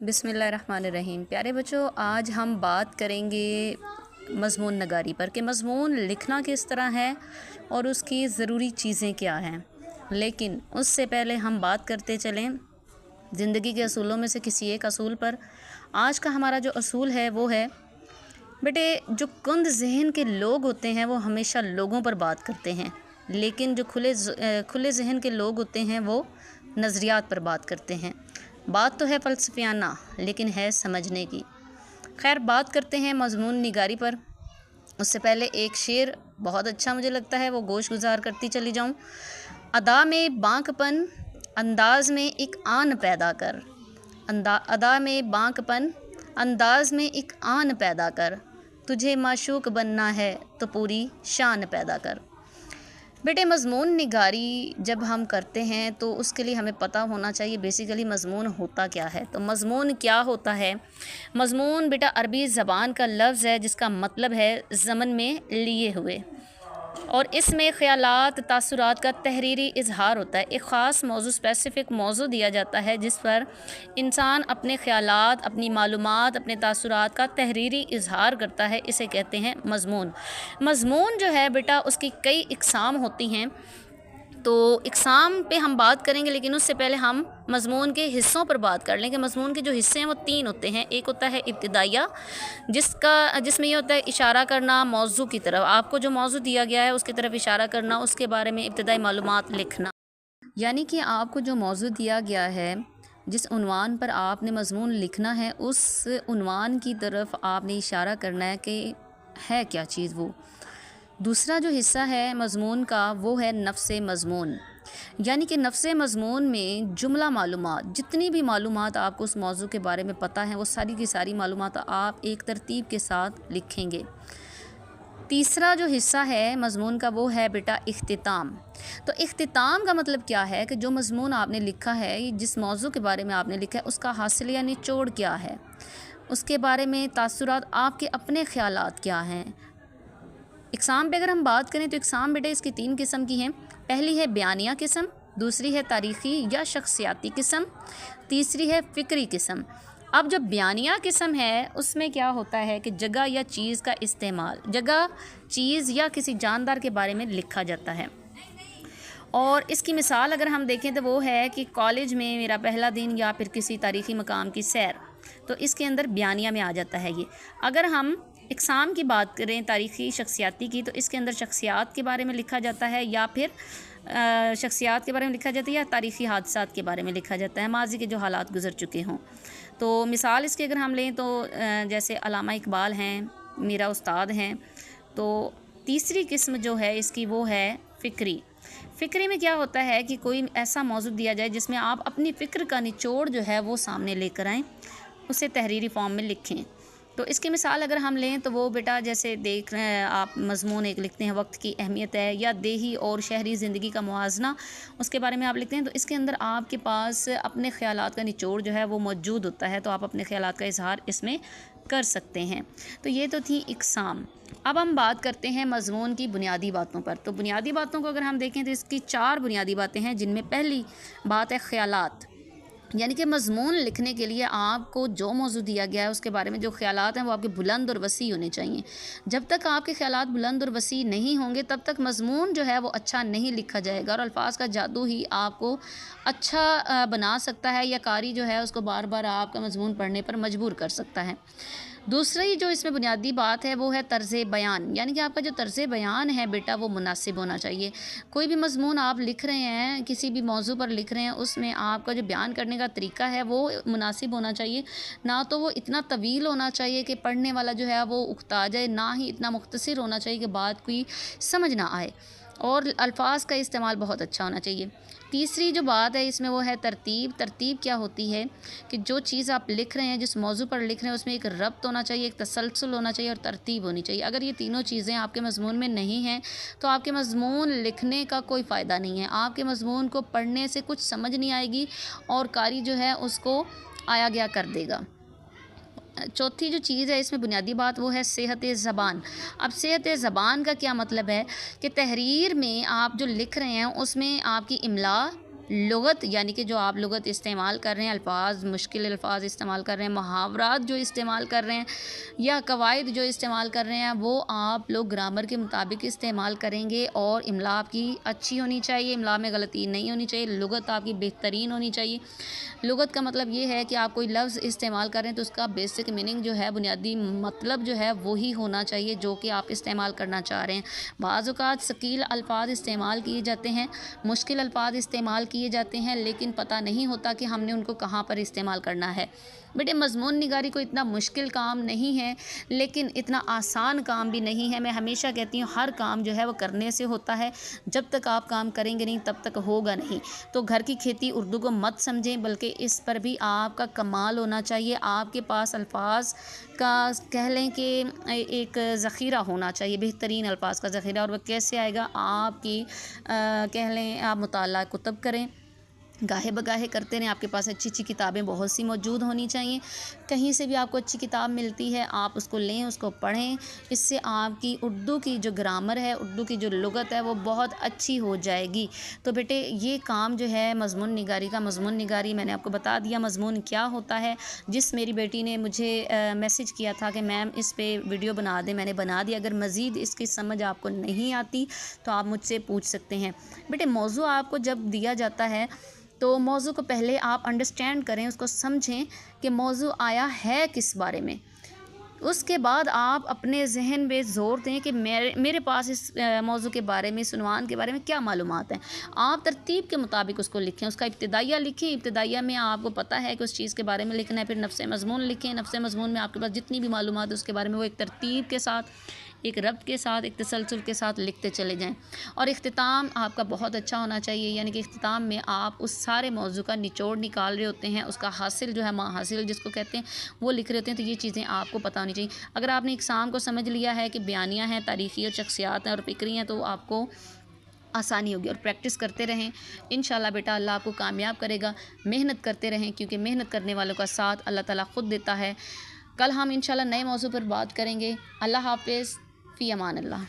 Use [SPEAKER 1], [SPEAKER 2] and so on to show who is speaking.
[SPEAKER 1] बिस्मिल्लाहिर्रहमानिर्रहीम। प्यारे बच्चों, आज हम बात करेंगे मज़मून नगारी पर कि मज़मून लिखना किस तरह है और उसकी ज़रूरी चीज़ें क्या हैं। लेकिन उससे पहले हम बात करते चलें ज़िंदगी के असूलों में से किसी एक असूल पर। आज का हमारा जो असूल है वो है, बेटे, जो कुंद जहन के लोग होते हैं वो हमेशा लोगों पर बात करते हैं, लेकिन जो खुले जहन के लोग होते हैं वो नज़रियात पर बात करते हैं। बात तो है फ़लसफ़ियाना, लेकिन है समझने की। खैर, बात करते हैं मज़मून निगारी पर। उससे पहले एक शेर बहुत अच्छा मुझे लगता है, वो गोश गुजार करती चली जाऊँ। अदा में बांकपन, अंदाज़ में एक आन पैदा कर। अदा में बांकपन, अंदाज़ में एक आन पैदा कर। तुझे माशूक बनना है तो पूरी शान पैदा कर। बेटे, मज़मून निगारी जब हम करते हैं तो उसके लिए हमें पता होना चाहिए बेसिकली मज़मून होता क्या है। तो मज़मून क्या होता है? मज़मून बेटा अरबी ज़बान का लफ्ज़ है जिसका मतलब है ज़मन में लिए हुए, और इसमें ख़यालात तासुरात का तहरीरी इजहार होता है। एक ख़ास मौजू, स्पेसिफ़िक मौजू दिया जाता है जिस पर इंसान अपने ख़यालात, अपनी मालूमात, अपने तासुरात का तहरीरी इजहार करता है। इसे कहते हैं मज़मून। मज़मून जो है बेटा, उसकी कई इक़साम होती हैं, तो इक़साम पे हम बात करेंगे, लेकिन उससे पहले हम मज़मून के हिस्सों पर बात कर लें कि मज़मून के जो हिस्से हैं वो 3 होते हैं। एक होता है इब्तिदाइया, जिसमें ये होता है इशारा करना मौजू की तरफ, आपको जो मौजू दिया गया है उसकी तरफ इशारा करना, उसके बारे में इब्तिदाई मालूमात लिखना। यानी कि आपको जो मौजू दिया गया है, जिस उन्वान पर आपने मज़मून लिखना है, उस उन्वान की तरफ आपने इशारा करना है कि है क्या चीज़ वो। दूसरा जो हिस्सा है मज़मून का वो है नफ्से मज़मून, यानी कि नफ्से मज़मून में जुमला मालूमात, जितनी भी मालूमात आपको उस मौजू के बारे में पता है वो सारी की सारी मालूमात आप एक तरतीब के साथ लिखेंगे। तीसरा जो हिस्सा है मज़मून का वो है बेटा इख्तिताम। तो इख्तिताम का मतलब क्या है कि जो मज़मून आपने लिखा है, जिस मौजू के बारे में आपने लिखा है, उसका हासिल या निचोड़ क्या है, उसके बारे में तासुरात, आपके अपने ख़यालात क्या हैं। इक़साम पे अगर हम बात करें तो इक़साम बेटे इसकी 3 किस्म की हैं। पहली है बयानिया किस्म, दूसरी है तारीख़ी या शख्सियाती किस्म, तीसरी है फ़िक्री किस्म। अब जो बयानिया किस्म है उसमें क्या होता है कि जगह या चीज़ का इस्तेमाल, जगह, चीज़ या किसी जानदार के बारे में लिखा जाता है। और इसकी मिसाल अगर हम देखें तो वो है कि कॉलेज में मेरा पहला दिन, या फिर किसी तारीख़ी मकाम की सैर, तो इसके अंदर बयानिया में आ जाता है ये। अगर हम इक़साम की बात करें तारीख़ी शख्सियाती की, तो इसके अंदर शख्सियात के बारे में लिखा जाता है, या फिर शख्सियात के बारे में लिखा जाता है, या तारीख़ी हादसात के बारे में लिखा जाता है, माजी के जो हालात गुज़र चुके हों। तो मिसाल इसकी अगर हम लें तो जैसे अल्लामा इकबाल हैं, मेरा उस्ताद हैं। तो तीसरी किस्म जो है इसकी वो है फ़िक्री। फ़िक्री में क्या होता है कि कोई ऐसा मौजू दिया जाए जिसमें आप अपनी फ़िक्र का निचोड़ जो है वो सामने लेकर आएँ, उसे तहरीरी फॉर्म में लिखें। तो इसकी मिसाल अगर हम लें तो वो बेटा जैसे देख रहे हैं आप, मज़मून एक लिखते हैं वक्त की अहमियत है, या देही और शहरी ज़िंदगी का मुवाज़ना, उसके बारे में आप लिखते हैं, तो इसके अंदर आपके पास अपने ख़यालात का निचोड़ जो है वो मौजूद होता है, तो आप अपने ख़यालात का इजहार इसमें कर सकते हैं। तो ये तो थी इक़साम। अब हम बात करते हैं मज़मून की बुनियादी बातों पर। तो बुनियादी बातों को अगर हम देखें तो इसकी 4 बुनियादी बातें हैं, जिनमें पहली बात है ख़यालात, यानी कि मज़मून लिखने के लिए आपको जो मौजू दिया गया है उसके बारे में जो ख़यालात हैं वो आपके बुलंद और वसी होने चाहिए। जब तक आपके ख़यालात बुलंद और वसी नहीं होंगे तब तक मज़मून जो है वो अच्छा नहीं लिखा जाएगा, और अल्फाज का जादू ही आपको अच्छा बना सकता है, या कारी जो है उसको बार बार आपका मज़मून पढ़ने पर मजबूर कर सकता है। दूसरी जो इसमें बुनियादी बात है वो है तर्ज़े बयान, यानी कि आपका जो तर्ज़े बयान है बेटा वो मुनासिब होना चाहिए। कोई भी मज़मून आप लिख रहे हैं, किसी भी मौजू पर लिख रहे हैं, उसमें आपका जो बयान करने का तरीका है वो मुनासिब होना चाहिए। ना तो वो इतना तवील होना चाहिए कि पढ़ने वाला जो है वो उकता जाए, ना ही इतना मुख्तसर होना चाहिए कि बात कोई समझ ना आए, और अल्फाज का इस्तेमाल बहुत अच्छा होना चाहिए। तीसरी जो बात है इसमें वो है तरतीब। तरतीब क्या होती है कि जो चीज़ आप लिख रहे हैं, जिस मौजू पर लिख रहे हैं, उसमें एक रब्त होना चाहिए, एक तसलसल होना चाहिए, और तरतीब होनी चाहिए। अगर ये तीनों चीज़ें आपके मज़मून में नहीं हैं तो आपके मज़मून लिखने का कोई फ़ायदा नहीं है। आपके मज़मून को पढ़ने से कुछ समझ नहीं आएगी, और कारी जो है उसको आया गया कर देगा। चौथी जो चीज़ है इसमें बुनियादी बात वो है सेहत ज़बान। अब सेहत ज़बान का क्या मतलब है कि तहरीर में आप जो लिख रहे हैं उसमें आपकी इमला, लुगत यानी कि जो आप लुगत इस्तेमाल कर रहे हैं, अल्फाज मुश्किल अल्फाज इस्तेमाल कर रहे हैं, मुहावरात जो इस्तेमाल कर रहे हैं या कवायद जो इस्तेमाल कर रहे हैं, वो आप लोग ग्रामर के मुताबिक इस्तेमाल करेंगे। और इमला आपकी अच्छी होनी चाहिए, इमला में गलती नहीं होनी चाहिए, लुगत आपकी बेहतरीन होनी चाहिए। लुगत का मतलब ये है कि आप कोई लफ्ज़ इस्तेमाल करें तो उसका बेसिक मीनिंग जो है, बुनियादी मतलब जो है वही होना चाहिए जो कि आप इस्तेमाल करना चाह रहे हैं। बाज़ औक़ात सकील अल्फाज इस्तेमाल किए जाते हैं, मुश्किल अल्फाज इस्तेमाल किए जाते हैं, लेकिन पता नहीं होता कि हमने उनको कहाँ पर इस्तेमाल करना है। बेटे मज़मून निगारी कोई इतना मुश्किल काम नहीं है, लेकिन इतना आसान काम भी नहीं है। मैं हमेशा कहती हूँ हर काम जो है वो करने से होता है, जब तक आप काम करेंगे नहीं तब तक होगा नहीं। तो घर की खेती उर्दू को मत समझें, बल्कि इस पर भी आपका कमाल होना चाहिए। आपके पास अल्फाज का कह लें कि एक ज़ख़ीरा होना चाहिए, बेहतरीन अल्फाज का ज़ख़ीरा। और वह कैसे आएगा, आपकी कह लें आप मुताला कुतुब करें, गाहे बगाहे करते रहें। आपके पास अच्छी अच्छी किताबें बहुत सी मौजूद होनी चाहिए। कहीं से भी आपको अच्छी किताब मिलती है, आप उसको लें, उसको पढ़ें। इससे आपकी उर्दू की जो ग्रामर है, उर्दू की जो लुगत है, वो बहुत अच्छी हो जाएगी। तो बेटे ये काम जो है मज़मून निगारी का, मज़मून निगारी मैंने आपको बता दिया मज़मून क्या होता है। जिस मेरी बेटी ने मुझे मैसेज किया था कि मैम इस पे वीडियो बना दें, मैंने बना दिया। अगर मज़ीद इसकी समझ आपको नहीं आती तो आप मुझसे पूछ सकते हैं। बेटे मौजू आपको जब दिया जाता है तो मौजू को पहले आप अंडरस्टैंड करें, उसको समझें कि मौजू आया है किस बारे में। उसके बाद आप अपने ज़हन में ज़ोर दें कि मेरे पास इस मौजू के बारे में, इस उन्वान के बारे में क्या मालूमात हैं। आप तरतीब के मुताबिक उसको लिखें। उसका इब्तिदाइया लिखें, इब्तिदाइया में आपको पता है कि उस चीज़ के बारे में लिखना है। फिर नफ्स मज़मून लिखें, नफ्स मज़मून में आपके पास जितनी भी मालूमात है उसके बारे में वो एक तरतीब के साथ, एक रब्त के साथ, एक तसलसल के साथ लिखते चले जाएं। और इख्तिताम आपका बहुत अच्छा होना चाहिए, यानी कि इख्तिताम में आप उस सारे मौजू का निचोड़ निकाल रहे होते हैं, उसका हासिल जो है, माँ हासिल जिसको कहते हैं, वो लिख रहे होते हैं। तो ये चीज़ें आपको पता होनी चाहिए। अगर आपने इक़साम को समझ लिया है कि बयानियाँ हैं, तारीख़ी और शख्सियात हैं और फ़िक्री हैं, तो आपको आसानी होगी। और प्रैक्टिस करते रहें, इंशाल्लाह बेटा अल्लाह आपको कामयाब करेगा। मेहनत करते रहें, क्योंकि मेहनत करने वालों का साथ अल्लाह ताला ख़ुद देता है। कल हम इंशाल्लाह नए मौजू पर बात करेंगे। अल्लाह हाफ़िज़, फ़ी अमान अल्लाह।